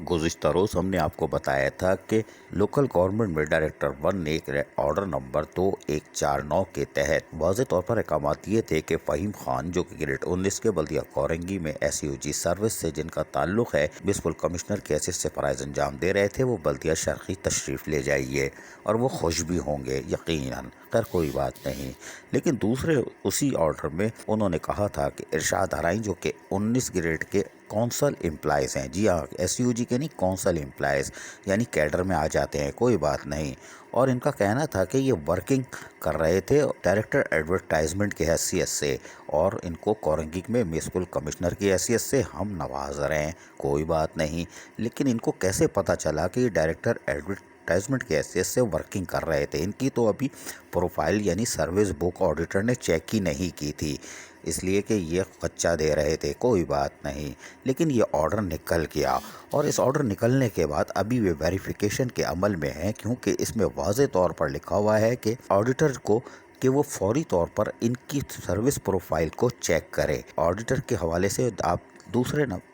गुज़िश्ता रोज़ हमने आपको बताया था कि लोकल गवर्नमेंट में डायरेक्टर 1 ने एक ऑर्डर नंबर 2149 के तहत वाज़ेह तौर पर अहकामात दिए थे कि फ़हीम खान जो कि ग्रेड 19 के बल्दिया कोरंगी में SUG सर्विस से जिनका ताल्लुक है म्युनिसिपल कमिश्नर के हैसियत से फ़राइज़ अंजाम दे रहे थे, वो बल्दिया शर्क़ी तशरीफ़ ले जाइए और वो खुश भी होंगे यकीनन। खैर कोई बात नहीं, लेकिन दूसरे उसी ऑर्डर में उन्होंने कहा था कि इरशाद आराई जो कि 19 ग्रेड के कौंसल एम्प्लॉइज़ हैं, जी हाँ SUG के नहीं कौंसल एम्प्लॉइज़ यानी कैडर में आ जाते हैं, कोई बात नहीं। और इनका कहना था कि ये वर्किंग कर रहे थे डायरेक्टर एडवर्टाइजमेंट की हैसियत से और इनको कोरंगी में म्युनिसिपल कमिश्नर की हैसियत से हम नवाज रहे हैं, कोई बात नहीं। लेकिन इनको कैसे पता चला कि ये डायरेक्टर एडवर्टाइजमेंट की हैसियत से वर्किंग कर रहे थे? इनकी तो अभी प्रोफाइल यानी सर्विस बुक ऑडिटर ने चेक ही नहीं की थी, इसलिए कि ये कच्चा दे रहे थे, कोई बात नहीं। लेकिन ये ऑर्डर निकल गया और इस ऑर्डर निकलने के बाद अभी वे वेरिफिकेशन के अमल में हैं, क्योंकि इसमें वाज़ेह तौर पर लिखा हुआ है कि ऑडिटर को कि वो फौरी तौर पर इनकी सर्विस प्रोफाइल को चेक करे। ऑडिटर के हवाले से आप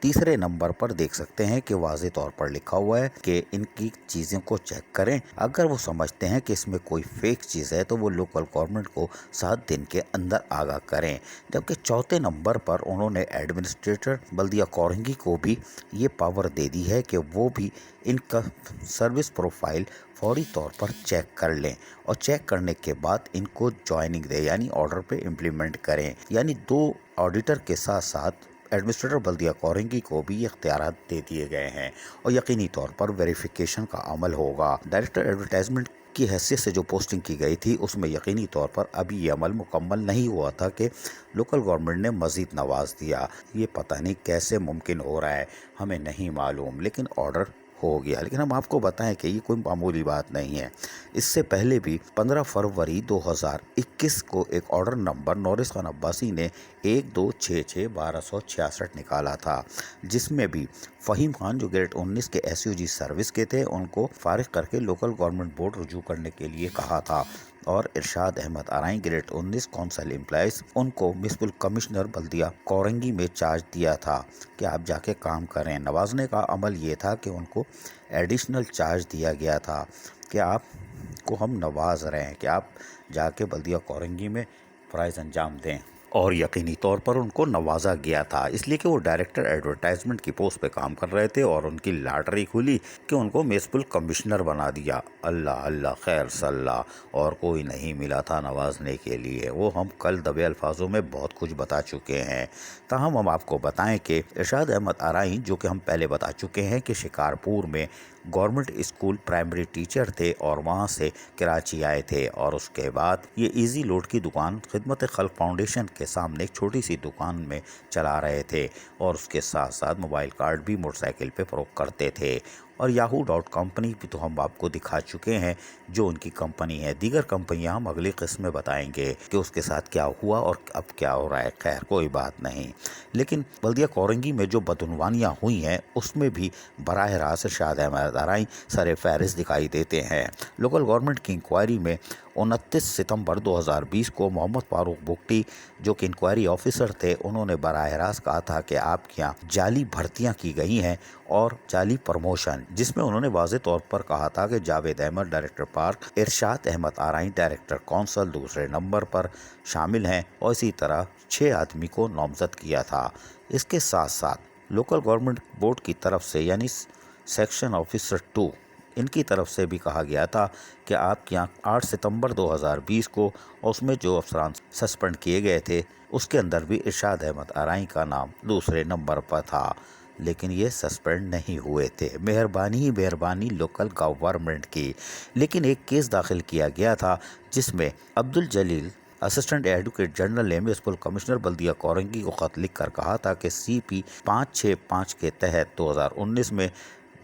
तीसरे नंबर पर देख सकते हैं कि वाज़ेह तौर पर लिखा हुआ है कि इनकी चीज़ों को चेक करें। अगर वो समझते हैं कि इसमें कोई फेक चीज़ है तो वो लोकल गवर्नमेंट को 7 दिन के अंदर आगाह करें। जबकि चौथे नंबर पर उन्होंने एडमिनिस्ट्रेटर बल्दिया कोरंगी को भी ये पावर दे दी है कि वो भी इनका सर्विस प्रोफाइल फौरी तौर पर चेक कर लें और चेक करने के बाद इनको ज्वाइनिंग दे यानी ऑर्डर पे इम्प्लीमेंट करें। यानी 2 ऑडिटर के साथ साथ एडमिनिस्ट्रेटर बल्दिया कोरंगी को भी इख्तियारात दे दिए गए हैं और यकीनी तौर पर वेरिफिकेशन का अमल होगा। डायरेक्टर एडवर्टाइजमेंट की हैसियत से जो पोस्टिंग की गई थी उसमें यकीनी तौर पर अभी ये अमल मुकम्मल नहीं हुआ था कि लोकल गवर्नमेंट ने मज़ीद नवाज दिया। ये पता नहीं कैसे मुमकिन हो रहा है, हमें नहीं मालूम, लेकिन ऑर्डर हो गया। लेकिन हम आपको बताएं कि ये कोई मामूली बात नहीं है। इससे पहले भी 15 फरवरी 2021 को एक ऑर्डर नंबर नौरिस खान अब्बासी ने 1266-1266 निकाला था, जिसमें भी फ़हीम खान जो ग्रेड 19 के SUG सर्विस के थे उनको फारिग करके लोकल गवर्नमेंट बोर्ड रुजू करने के लिए कहा था और इरशाद अहमद आराई ग्रेड 19 कौंसल एम्प्लॉइज़ उनको म्युनिसिपल कमिश्नर बल्दिया कोरंगी में चार्ज दिया था कि आप जाके काम करें। नवाजने का अमल ये था कि उनको एडिशनल चार्ज दिया गया था कि आपको हम नवाज रहे हैं कि आप जाके बल्दिया कोरंगी में फ़राइज़ अंजाम दें, और यकीनी तौर पर उनको नवाजा गया था इसलिए कि वो डायरेक्टर एडवर्टाइजमेंट की पोस्ट पे काम कर रहे थे और उनकी लॉटरी खुली कि उनको म्युनिसिपल कमिश्नर बना दिया। अल्लाह अल्लाह खैर सल्ला, और कोई नहीं मिला था नवाजने के लिए। वो हम कल दबे अल्फाजों में बहुत कुछ बता चुके हैं। ताहम हम आपको बताएं कि इरशाद अहमद आराई जो कि हम पहले बता चुके हैं कि शिकारपुर में गवर्नमेंट स्कूल प्राइमरी टीचर थे और वहाँ से कराची आए थे और उसके बाद ये इजी लोड की दुकान खिदमत खल्क फाउंडेशन के सामने एक छोटी सी दुकान में चला रहे थे और उसके साथ साथ मोबाइल कार्ड भी मोटरसाइकिल पे फरोख्त करते थे। और याहू कंपनी भी तो हम आपको दिखा चुके हैं जो उनकी कंपनी है। दीगर कंपनियां हम अगली किस्म में बताएंगे कि उसके साथ क्या हुआ और अब क्या हो रहा है। खैर कोई बात नहीं, लेकिन बल्दिया कोरंगी में जो बदउनवानियाँ हुई हैं उसमें भी बराह रास्त इरशाद अहमद आराई सर फहरिस्त दिखाई देते हैं। लोकल गवर्नमेंट की इंक्वायरी में 29 सितंबर 2020 को मोहम्मद फारूक बुगटी जो कि इंक्वायरी ऑफिसर थे, उन्होंने बराह रास्त कहा था कि आपके यहाँ जाली भर्तियाँ की गई हैं और जाली प्रमोशन, जिसमें उन्होंने वाज़ेह तौर पर कहा था कि जावेद अहमद डायरेक्टर पार्क, इरशाद अहमद आराई डायरेक्टर कौंसल दूसरे नंबर पर शामिल हैं और इसी तरह 6 आदमी को नामजद किया था। इसके साथ साथ लोकल गवर्नमेंट बोर्ड की तरफ से यानी सेक्शन ऑफिसर 2 इनकी तरफ से भी कहा गया था कि आपके यहाँ 8 सितंबर 2020 को और उसमें जो अफसरान सस्पेंड किए गए थे उसके अंदर भी इरशाद अहमद आराई का नाम दूसरे नंबर पर था, लेकिन ये सस्पेंड नहीं हुए थे। मेहरबानी ही मेहरबानी लोकल गवर्नमेंट की। लेकिन एक केस दाखिल किया गया था जिसमें अब्दुल जलील असिस्टेंट एडवोकेट जनरल ने म्युनिसिपल कमिश्नर बल्दिया कोरंगी को खत लिख कर कहा था कि CP 565 के तहत 2019 में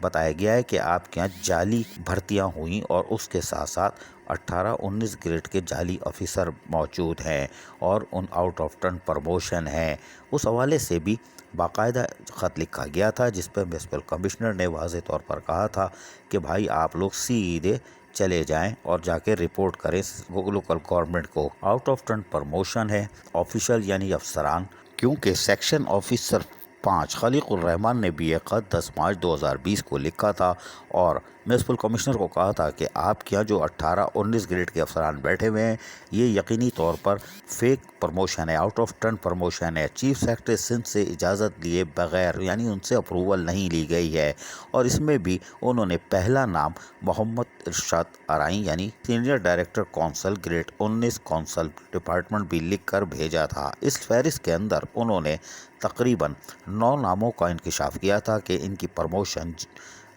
बताया गया है कि आपके यहाँ जाली भर्तियाँ हुई और उसके साथ साथ 18-19 ग्रेड के जाली ऑफिसर मौजूद हैं और उन आउट ऑफ टर्न प्रमोशन हैं। उस हवाले से भी बाकायदा ख़त लिखा गया था जिस पर म्युनिसिपल कमिश्नर ने वाज़ेह तौर पर कहा था कि भाई आप लोग सीधे चले जाएं और जाके रिपोर्ट करें लोकल गवर्नमेंट को। आउट ऑफ टर्न प्रमोशन है ऑफिशियल यानी अफसरान, क्योंकि सेक्शन ऑफिसर 2005 خلیق الرحمان نے بھی ایک خط 10 مارچ 2020 کو لکھا تھا اور میونسپل کمشنر کو کہا تھا کہ آپ کے یہاں جو 18-19 گریڈ کے افسران بیٹھے ہوئے ہیں یہ یقینی طور پر فیک پروموشن ہے، آؤٹ آف ٹرن پروموشن ہے، چیف سیکرٹری سندھ سے اجازت لیے بغیر، یعنی ان سے اپروول نہیں لی گئی ہے۔ اور اس میں بھی انہوں نے پہلا نام محمد ارشاد ارائیں یعنی senior director council grade 19 council department بھی لکھ کر بھیجا تھا۔ اس فہرست کے اندر انہوں نے تقریباً 9 ناموں کا انکشاف کیا تھا کہ ان کی پروموشن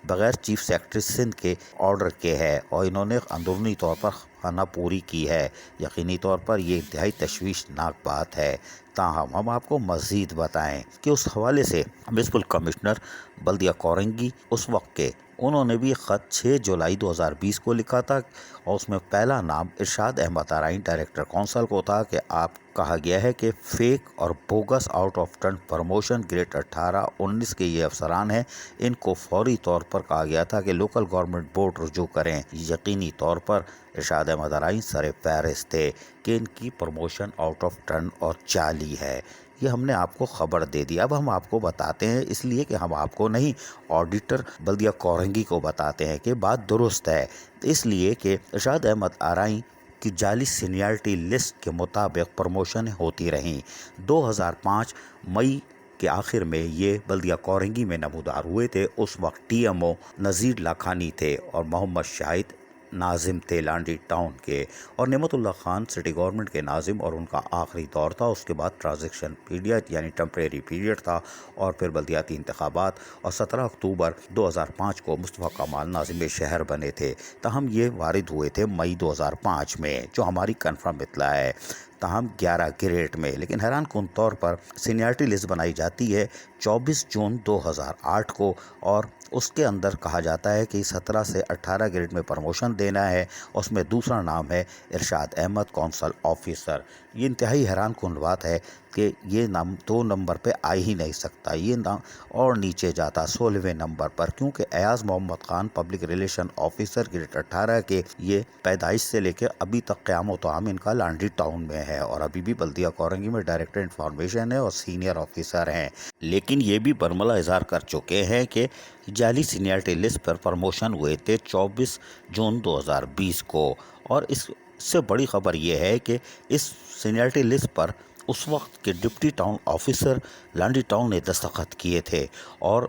بغیر چیف سیکرٹری سندھ کے آرڈر کے ہے اور انہوں نے اندرونی طور پر خانہ پوری کی ہے۔ یقینی طور پر یہ انتہائی تشویشناک بات ہے۔ تاہم ہم آپ کو مزید بتائیں کہ اس حوالے سے میونسپل کمشنر بلدیہ کورنگی اس وقت کے انہوں نے بھی خط 6 جولائی 2020 کو لکھا تھا اور اس میں پہلا نام ارشاد احمد ارائیں ڈائریکٹر کونسل کو تھا کہ آپ کہا گیا ہے کہ فیک اور bogus out of turn promotion grade 18-19 کے یہ افسران ہیں، ان کو فوری طور پر کہا گیا تھا کہ لوکل گورنمنٹ بورڈ رجوع کریں۔ یقینی طور پر ارشاد احمد ارائیں سر فہرست تھے کہ ان کی پروموشن آؤٹ آف ٹرن اور جعلی ہے۔ یہ ہم نے آپ کو خبر دے دی۔ اب ہم آپ کو بتاتے ہیں، اس لیے کہ ہم آپ کو نہیں آڈیٹر بلدیہ کورنگی کو بتاتے ہیں کہ بات درست ہے، اس لیے کہ ارشاد احمد ارائیں کی جعلی سینیارٹی لسٹ کے مطابق پروموشن ہوتی رہیں۔ 2005 مئی کے آخر میں یہ بلدیہ کورنگی میں نمودار ہوئے تھے۔ اس وقت ٹی ایم او نذیر لاکھانی تھے اور محمد شاہد ناظم تھے لانڈی ٹاؤن کے، اور نعمت اللہ خان سٹی گورنمنٹ کے ناظم، اور ان کا آخری دور تھا۔ اس کے بعد ٹرانزیکشن پیریڈ یعنی ٹمپریری پیریڈ تھا اور پھر بلدیاتی انتخابات، اور 17 اکتوبر 2005 کو مصطفیٰ کمال ناظم شہر بنے تھے۔ تاہم یہ وارد ہوئے تھے مئی 2005 میں، جو ہماری کنفرم اطلاع ہے، تاہم 11 گریڈ میں۔ لیکن حیران کن طور پر سینیارٹی لسٹ بنائی جاتی ہے 24 جون 2008 کو، اور اس کے اندر کہا جاتا ہے کہ 17 سے 18 گریڈ میں پروموشن دینا ہے، اور اس میں دوسرا نام ہے ارشاد احمد کونسل آفیسر۔ یہ انتہائی حیران کن بات ہے کہ یہ نام 2 نمبر پہ آ ہی نہیں سکتا، یہ نام اور نیچے جاتا 16ویں نمبر پر، کیونکہ Ayaz Muhammad Khan public relation officer grade 18 کے، یہ پیدائش سے لے کے ابھی تک قیام و طعام ان کا لانڈی ٹاؤن میں ہے، اور ابھی بھی بلدیہ کورنگی میں ڈائریکٹر انفارمیشن ہے اور سینئر آفیسر ہیں۔ لیکن یہ بھی برملا اظہار کر چکے ہیں کہ جعلی سینیارٹی لسٹ پر پروموشن ہوئے تھے 24 جون 2020 کو، اور اس سے بڑی خبر یہ ہے کہ اس سینیارٹی لسٹ پر اس وقت کے deputy town officer Landhi town نے دستخط کیے تھے، اور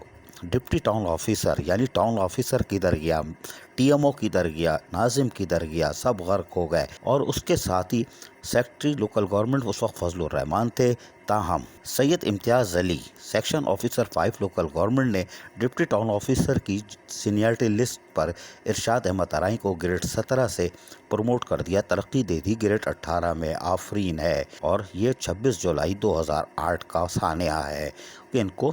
ڈپٹی ٹاؤن آفیسر یعنی ٹاؤن آفیسر کدھر گیا، ٹی ایم او کدھر گیا، ناظم کدھر گیا، سب غرق ہو گئے، اور اس کے ساتھ ہی سیکرٹری لوکل گورنمنٹ اس وقت فضل الرحمان تھے۔ تاہم سید امتیاز علی سیکشن آفیسر 5 لوکل گورنمنٹ نے ڈپٹی ٹاؤن آفیسر کی سینیارٹی لسٹ پر ارشاد احمد ارائیں کو گریڈ 17 سے پروموٹ کر دیا، ترقی دے دی گریڈ 18 میں۔ آفرین ہے، اور یہ 26 جولائی 2008 کا سانحہ ہے کہ ان کو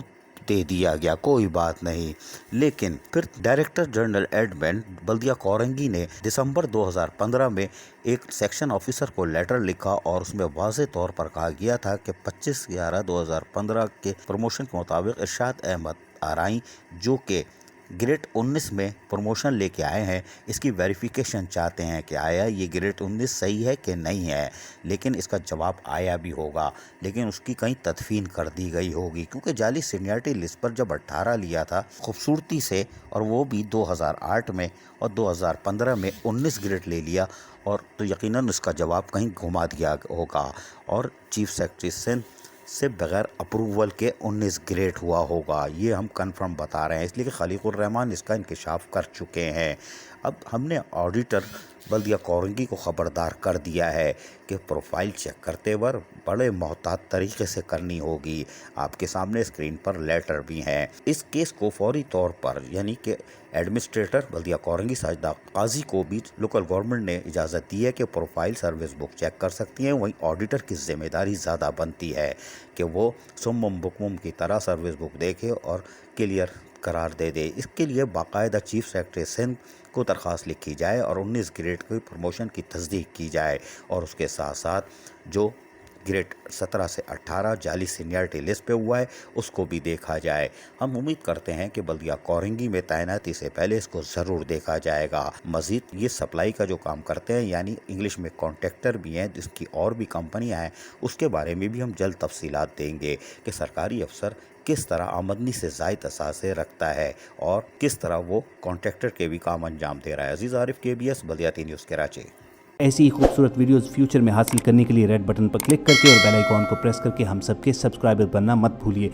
دے دیا گیا، کوئی بات نہیں۔ لیکن پھر ڈائریکٹر جنرل ایڈمن بلدیہ کورنگی نے دسمبر 2015 میں ایک سیکشن آفیسر کو لیٹر لکھا، اور اس میں واضح طور پر کہا گیا تھا کہ 25/11/2015 کے پروموشن کے مطابق ارشاد احمد ارائیں جو کہ گریڈ 19 میں پروموشن لے کے آئے ہیں، اس کی ویریفیکیشن چاہتے ہیں کہ آیا یہ گریڈ 19 صحیح ہے کہ نہیں ہے۔ لیکن اس کا جواب آیا بھی ہوگا، لیکن اس کی کہیں تدفین کر دی گئی ہوگی، کیونکہ جعلی سینیارٹی لسٹ پر جب 18 لیا تھا خوبصورتی سے، اور وہ بھی 2008 میں، اور 2015 میں 19 گریڈ لے لیا، اور تو یقیناً اس کا جواب کہیں گھما دیا ہوگا، اور چیف سیکرٹری سندھ سے بغیر اپروول کے 19 گریڈ ہوا ہوگا۔ یہ ہم کنفرم بتا رہے ہیں، اس لیے کہ خلیق الرحمان اس کا انکشاف کر چکے ہیں۔ اب ہم نے آڈیٹر بلدیہ کورنگی کو خبردار کر دیا ہے کہ پروفائل چیک کرتے وقت بڑے محتاط طریقے سے کرنی ہوگی۔ آپ کے سامنے اسکرین پر لیٹر بھی ہیں۔ اس کیس کو فوری طور پر یعنی کہ ایڈمنسٹریٹر بلدیہ کورنگی ساجدہ قاضی کو بھی لوکل گورنمنٹ نے اجازت دی ہے کہ پروفائل سروس بک چیک کر سکتی ہیں، وہیں آڈیٹر کی ذمہ داری زیادہ بنتی ہے کہ وہ سمم بکمم کی طرح سروس بک دیکھے اور کلیئر قرار دے دے۔ اس کے لیے باقاعدہ چیف سیکرٹری سندھ کو درخواست لکھی جائے اور 19 گریڈ کی پروموشن کی تصدیق کی جائے، اور اس کے ساتھ ساتھ جو گریڈ 17 سے 18 جعلی سینیارٹی لسٹ پہ ہوا ہے اس کو بھی دیکھا جائے۔ ہم امید کرتے ہیں کہ بلدیہ کورنگی میں تعیناتی سے پہلے اس کو ضرور دیکھا جائے گا۔ مزید یہ سپلائی کا جو کام کرتے ہیں، یعنی انگلش میں کانٹریکٹر بھی ہیں، جس کی اور بھی کمپنیاں ہیں، اس کے بارے میں بھی ہم جلد تفصیلات دیں گے کہ سرکاری افسر کس طرح آمدنی سے زائد اثاثے رکھتا ہے اور کس طرح وہ کانٹریکٹر کے بھی کام انجام دے رہا ہے۔ عزیز عارف، KBS بلدیاتی نیوز کراچی۔ ایسی ہی خوبصورت ویڈیوز فیوچر میں حاصل کرنے کے لیے ریڈ بٹن پر کلک کر کے اور بیل آئیکن کو پریس کر کے ہم سب کے سبسکرائبر بننا مت بھولیے۔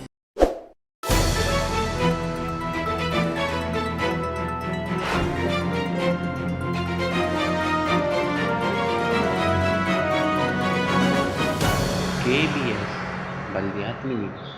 KBS بلدیاتی نیوز۔